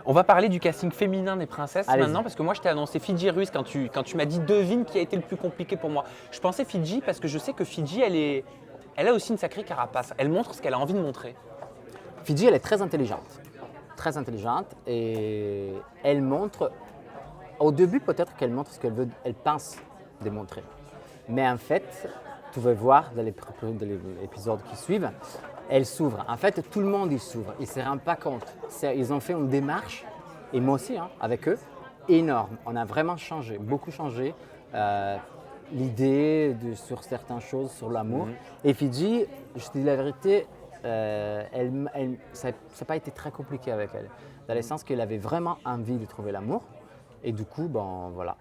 On va parler du casting féminin des princesses Allez-y. maintenant parce que moi je t'ai annoncé Fidji russe quand tu m'as dit devine qui a été le plus compliqué pour moi. Je pensais Fidji parce que je sais que Fidji elle a aussi une sacrée carapace. Elle montre ce qu'elle a envie de montrer. Fidji, elle est très intelligente et elle montre, au début peut-être qu'elle montre ce qu'elle veut, elle pense démontrer. Mais en fait, tu vas voir dans les épisodes qui suivent, elle s'ouvre. En fait, tout le monde il s'ouvre, ils ne se rendent pas compte. Ils ont fait une démarche, et moi aussi avec eux, énorme. On a vraiment changé, beaucoup changé. Sur certaines choses, sur l'amour. Et Fidji, je te dis la vérité, ça n'a pas été très compliqué avec elle. Dans le sens qu'elle avait vraiment envie de trouver l'amour. Et du coup, bon, voilà.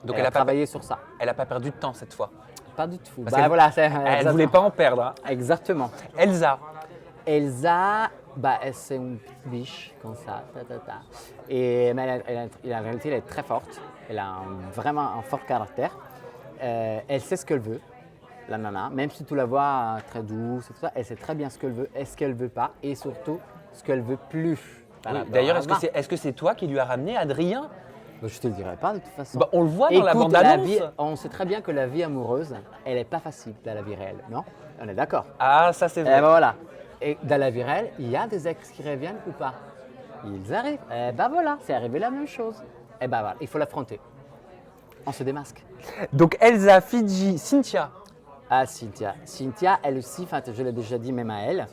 Donc elle a travaillé sur ça. Elle n'a pas perdu de temps cette fois. Pas du tout. Parce elle ne voulait pas en perdre. Hein. Exactement. Elsa. Elsa, c'est une petite biche comme ça. Mais en réalité, elle est très forte. Elle a vraiment un fort caractère. Elle sait ce qu'elle veut, la nana. Même si tu la vois très douce, et tout ça, elle sait très bien ce qu'elle veut et ce qu'elle ne veut pas. Et surtout, ce qu'elle ne veut plus. Oui, d'ailleurs, est-ce que c'est toi qui lui as ramené Adrien? Je ne te le dirai pas de toute façon. On le voit dans la bande-annonce. On sait très bien que la vie amoureuse, elle n'est pas facile dans la vie réelle, non? On est d'accord? Ah, ça c'est vrai. Voilà. Et dans la vie réelle, il y a des ex qui reviennent ou pas? Ils arrivent. Voilà, c'est arrivé la même chose. Voilà, il faut l'affronter. On se démasque. Donc Elsa, Fidji, Cynthia. Ah, Cynthia. Cynthia, elle aussi, je l'ai déjà dit même à elle,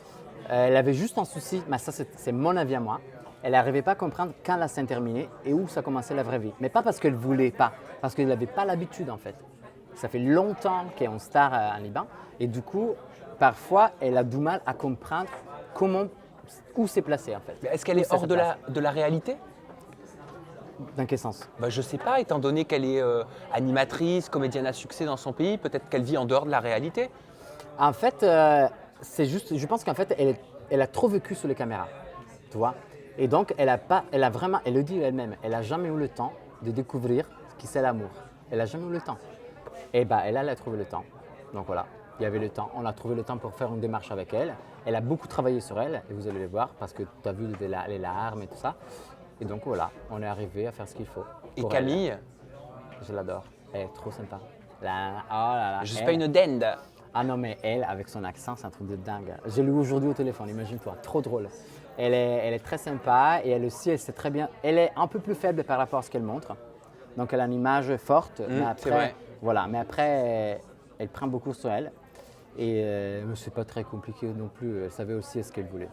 elle avait juste un souci, mais ça c'est mon avis à moi. Elle n'arrivait pas à comprendre quand la scène terminait et où ça commençait la vraie vie. Mais pas parce qu'elle ne voulait pas, parce qu'elle n'avait pas l'habitude en fait. Ça fait longtemps qu'elle est en star en Liban et du coup, parfois, elle a du mal à comprendre où c'est placé en fait. Est-ce qu'elle est hors de la réalité? Dans quel sens? Je ne sais pas, étant donné qu'elle est animatrice, comédienne à succès dans son pays, peut-être qu'elle vit en dehors de la réalité. En fait, c'est juste, je pense qu'en fait, elle a trop vécu sur les caméras, tu vois. Et donc, elle le dit elle-même, elle n'a jamais eu le temps de découvrir ce qu'est l'amour. Elle n'a jamais eu le temps. Et elle a trouvé le temps. Donc voilà, il y avait le temps. On a trouvé le temps pour faire une démarche avec elle. Elle a beaucoup travaillé sur elle, et vous allez le voir, parce que tu as vu les larmes et tout ça. Et donc voilà, on est arrivé à faire ce qu'il faut. Et Camille? Je l'adore. Elle est trop sympa. Oh là là. Je suis pas une dinde. Ah non, mais elle, avec son accent, c'est un truc de dingue. J'ai lu aujourd'hui au téléphone, imagine-toi, trop drôle. Elle est très sympa et elle aussi, elle sait très bien. Elle est un peu plus faible par rapport à ce qu'elle montre. Donc elle a une image forte, mais après, mais après, elle prend beaucoup sur elle. Et c'est pas très compliqué non plus. Elle savait aussi ce qu'elle voulait.